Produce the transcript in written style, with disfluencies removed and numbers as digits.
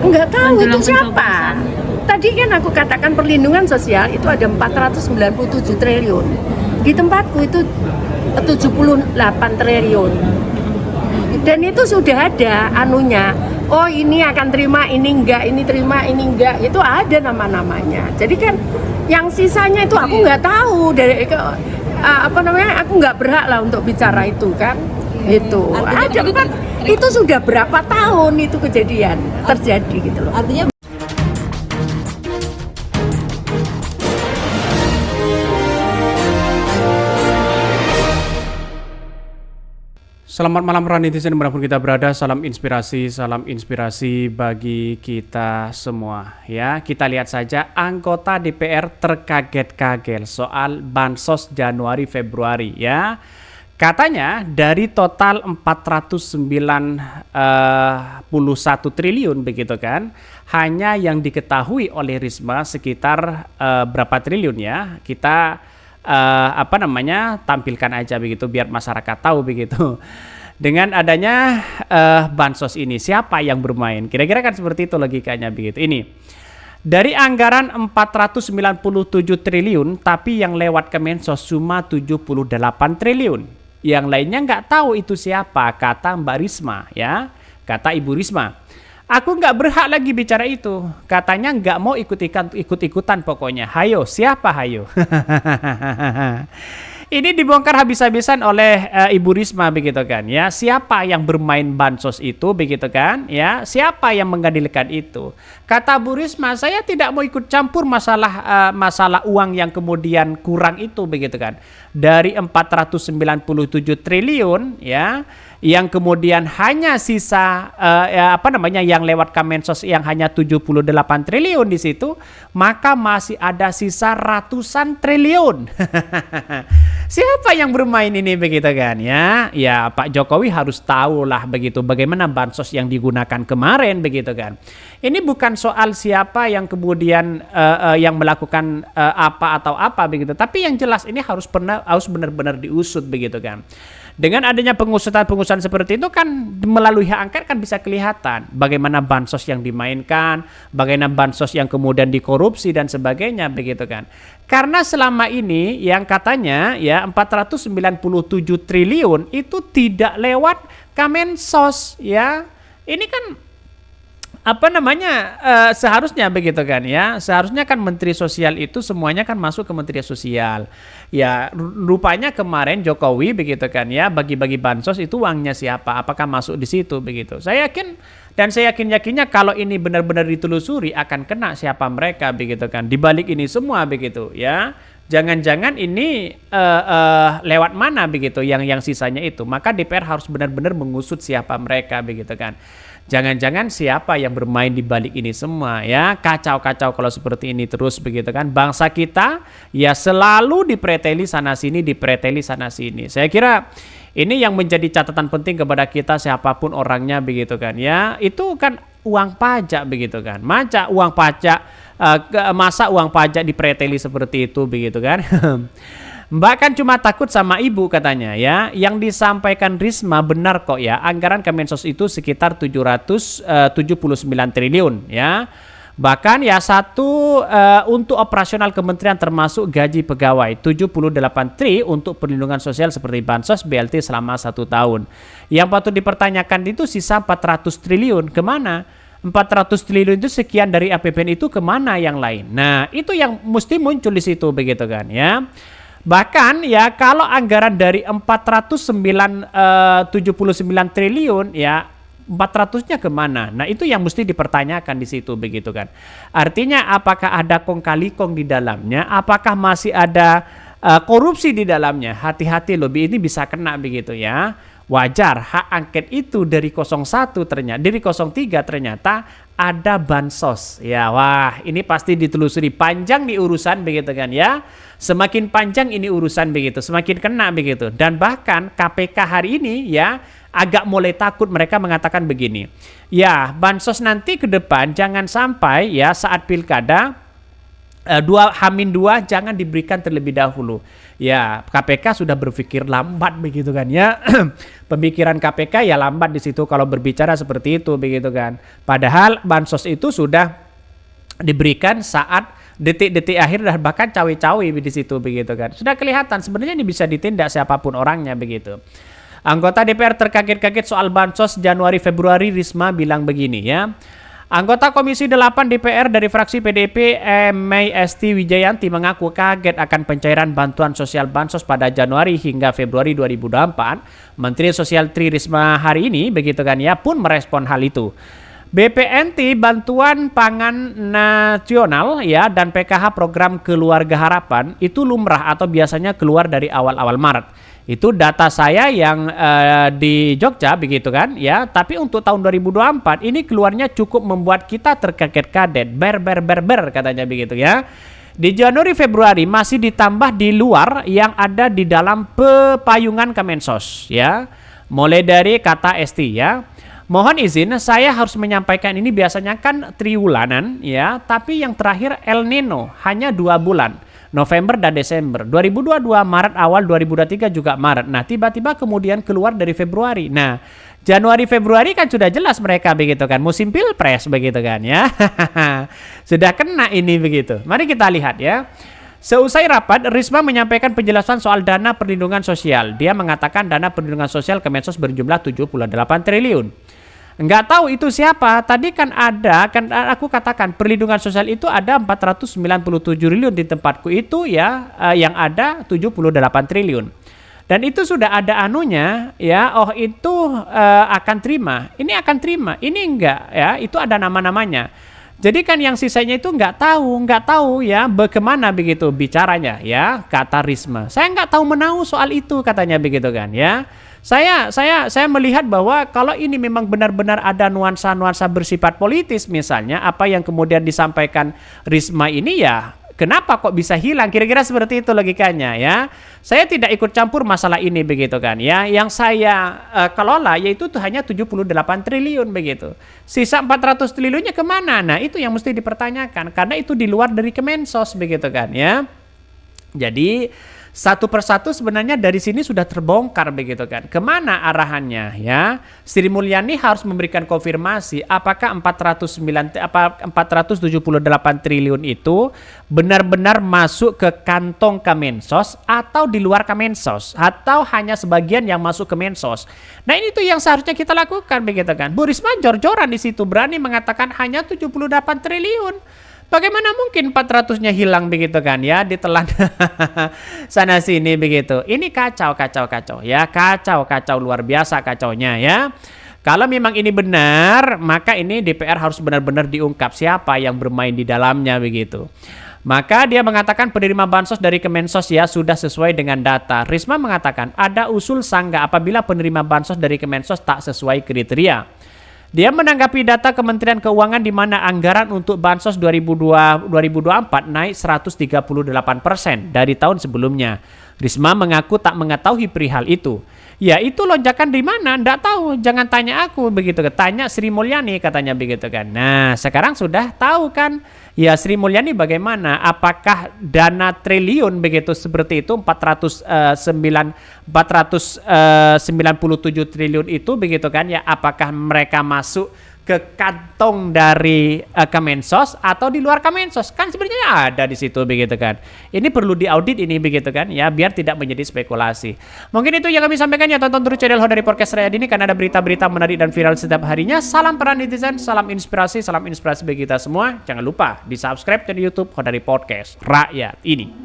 Nggak tahu itu menjelang siapa. Tadi kan aku katakan perlindungan sosial itu ada 497 triliun. Di tempatku itu 78 triliun. Dan itu sudah ada anunya. Oh ini akan terima, ini enggak, ini terima, ini enggak. Itu ada nama-namanya. Jadi kan yang sisanya itu aku nggak tahu dari apa namanya, aku nggak berhak lah untuk bicara itu kan. Itu ada itu sudah berapa tahun itu kejadian terjadi gitu loh. Artinya Selamat malam para netizen dimanapun kita berada, salam inspirasi bagi kita semua ya. Kita lihat saja anggota DPR terkaget-kaget soal Bansos Januari Februari ya. Katanya dari total 491 triliun begitu kan, hanya yang diketahui oleh Risma sekitar berapa triliun ya. Kita tampilkan aja begitu biar masyarakat tahu begitu. Dengan adanya bansos ini siapa yang bermain? Kira-kira kan seperti itu logikanya begitu. Ini dari anggaran 497 triliun tapi yang lewat Kemensos cuma 78 triliun. Yang lainnya nggak tahu itu siapa, kata Mbak Risma ya. Kata Ibu Risma. Aku nggak berhak lagi bicara itu. Katanya nggak mau ikut-ikutan pokoknya. Hayo, siapa hayo? Ini dibongkar habis-habisan oleh Ibu Risma begitu kan ya. Siapa yang bermain bansos itu begitu kan ya. Siapa yang mengandalkan itu? Kata Bu Risma, saya tidak mau ikut campur masalah uang yang kemudian kurang itu begitu kan. Dari 497 triliun ya, yang kemudian hanya sisa yang lewat Kemensos yang hanya 78 triliun di situ, maka masih ada sisa ratusan triliun. Siapa yang bermain ini begitu kan ya? Ya Pak Jokowi harus tahu lah begitu bagaimana bansos yang digunakan kemarin begitu kan. Ini bukan soal siapa yang kemudian yang melakukan apa atau apa begitu, tapi yang jelas ini harus benar-benar diusut begitu kan. Dengan adanya pengusutan seperti itu kan melalui hak angket kan bisa kelihatan bagaimana bansos yang dimainkan, bagaimana bansos yang kemudian dikorupsi dan sebagainya begitu kan. Karena selama ini yang katanya ya 497 triliun itu tidak lewat Kemensos ya. Ini kan seharusnya begitu kan ya. Seharusnya kan Menteri Sosial itu semuanya kan masuk ke Menteri Sosial. Ya rupanya kemarin Jokowi begitu kan ya, bagi-bagi bansos itu uangnya siapa? Apakah masuk di situ begitu? Saya yakinnya kalau ini benar-benar ditelusuri akan kena siapa mereka begitu kan. Di balik ini semua begitu ya. Jangan-jangan ini lewat mana begitu yang sisanya itu. Maka DPR harus benar-benar mengusut siapa mereka begitu kan. Jangan-jangan siapa yang bermain di balik ini semua ya. Kacau-kacau kalau seperti ini terus begitu kan. Bangsa kita ya selalu dipreteli sana sini, Saya kira ini yang menjadi catatan penting kepada kita siapapun orangnya begitu kan ya. Itu kan uang pajak begitu kan. Masa uang pajak dipreteli seperti itu begitu kan. Mbak kan cuma takut sama ibu katanya ya. Yang disampaikan Risma benar kok ya. Anggaran Kemensos itu sekitar 779 triliun ya. Bahkan ya untuk operasional kementerian termasuk gaji pegawai 78 tri untuk perlindungan sosial seperti bansos BLT selama 1 tahun. Yang patut dipertanyakan itu sisa 400 triliun kemana? 400 triliun itu sekian dari APBN itu kemana yang lain? Nah itu yang mesti muncul di situ begitu kan ya. Bahkan ya kalau anggaran dari 479 triliun ya 400-nya kemana? Nah itu yang mesti dipertanyakan di situ begitu kan. Artinya apakah ada kong kali kong di dalamnya? Apakah masih ada korupsi di dalamnya? Hati-hati loh, ini bisa kena begitu ya. Wajar hak angket itu dari 01 ternyata, dari 03 ternyata ada bansos. Ya wah ini pasti ditelusuri, panjang nih urusan begitu kan ya. Semakin panjang ini urusan begitu, semakin kena begitu. Dan bahkan KPK hari ini ya agak mulai takut, mereka mengatakan begini. Ya bansos nanti ke depan jangan sampai ya saat pilkada H-2 jangan diberikan terlebih dahulu. Ya, KPK sudah berpikir lambat begitu kan ya. Pemikiran KPK ya lambat di situ kalau berbicara seperti itu begitu kan. Padahal bansos itu sudah diberikan saat detik-detik akhir dan bahkan cawe-cawe di situ begitu kan. Sudah kelihatan sebenarnya ini bisa ditindak siapapun orangnya begitu. Anggota DPR terkaget-kaget soal bansos Januari Februari. Risma bilang begini ya. Anggota Komisi 8 DPR dari fraksi PDIP Mei Esti Wijayanti mengaku kaget akan pencairan bantuan sosial bansos pada Januari hingga Februari 2024. Menteri Sosial Tri Risma hari ini begitu kan ya pun merespon hal itu. BPNT Bantuan Pangan Nasional ya dan PKH Program Keluarga Harapan itu lumrah atau biasanya keluar dari awal-awal Maret. Itu data saya yang di Jogja begitu kan ya. Tapi untuk tahun 2024 ini keluarnya cukup membuat kita terkaget-kaget. Ber katanya begitu ya. Di Januari Februari masih ditambah di luar yang ada di dalam pepayungan Kemensos ya. Mulai dari kata Esti ya. Mohon izin saya harus menyampaikan ini biasanya kan triwulanan ya. Tapi yang terakhir El Nino hanya 2 bulan. November dan Desember. 2022 Maret awal, 2023 juga Maret. Nah, tiba-tiba kemudian keluar dari Februari. Nah, Januari Februari kan sudah jelas mereka begitu kan. Musim Pilpres begitu kan ya. Sudah kena ini begitu. Mari kita lihat ya. Seusai rapat, Risma menyampaikan penjelasan soal dana perlindungan sosial. Dia mengatakan dana perlindungan sosial Kemensos berjumlah 78 triliun. Enggak tahu itu siapa. Tadi kan ada, kan aku katakan perlindungan sosial itu ada 497 triliun di tempatku itu ya, yang ada 78 triliun. Dan itu sudah ada anunya ya, oh itu akan terima. Ini akan terima, ini enggak ya, itu ada nama-namanya. Jadi kan yang sisanya itu enggak tahu ya bagaimana begitu bicaranya ya, kata Risma. Saya enggak tahu menahu soal itu katanya begitu kan ya. Saya melihat bahwa kalau ini memang benar-benar ada nuansa-nuansa bersifat politis misalnya apa yang kemudian disampaikan Risma ini ya kenapa kok bisa hilang kira-kira seperti itu logikanya ya. Saya tidak ikut campur masalah ini begitu kan ya. Yang saya kelola yaitu tuh hanya 78 triliun begitu. Sisa 400 triliunnya kemana? Nah itu yang mesti dipertanyakan karena itu di luar dari Kemensos begitu kan ya. Jadi satu persatu sebenarnya dari sini sudah terbongkar begitu kan. Kemana arahannya ya? Sri Mulyani harus memberikan konfirmasi apakah 478 triliun itu benar-benar masuk ke kantong Kemensos atau di luar Kemensos atau hanya sebagian yang masuk Kemensos. Nah ini tuh yang seharusnya kita lakukan begitu kan. Bu Risma jor-joran di situ berani mengatakan hanya 78 triliun. Bagaimana mungkin 400-nya hilang begitu kan ya, ditelan sana sini begitu. Ini kacau ya, kacau luar biasa kacaunya ya. Kalau memang ini benar, maka ini DPR harus benar-benar diungkap siapa yang bermain di dalamnya begitu. Maka dia mengatakan penerima bansos dari Kemensos ya sudah sesuai dengan data. Risma mengatakan ada usul sanggah apabila penerima bansos dari Kemensos tak sesuai kriteria. Dia menanggapi data Kementerian Keuangan di mana anggaran untuk bansos 2024 naik 138% dari tahun sebelumnya. Risma mengaku tak mengetahui perihal itu. Ya itu lonjakan di mana? Nggak tahu. Jangan tanya aku begitu. Tanya Sri Mulyani katanya begitu kan. Nah sekarang sudah tahu kan. Ya Sri Mulyani bagaimana? Apakah dana triliun begitu seperti itu 497 triliun itu begitu kan ya? Apakah mereka masuk ke kantong dari Kemensos atau di luar Kemensos? Kan sebenarnya ada di situ begitu kan. Ini perlu diaudit ini begitu kan ya biar tidak menjadi spekulasi. Mungkin itu yang kami sampaikan ya, tonton terus channel Hodari Podcast Rakyat ini karena ada berita-berita menarik dan viral setiap harinya. Salam para netizen, salam inspirasi bagi kita semua. Jangan lupa di subscribe channel YouTube Hodari Podcast Rakyat ini.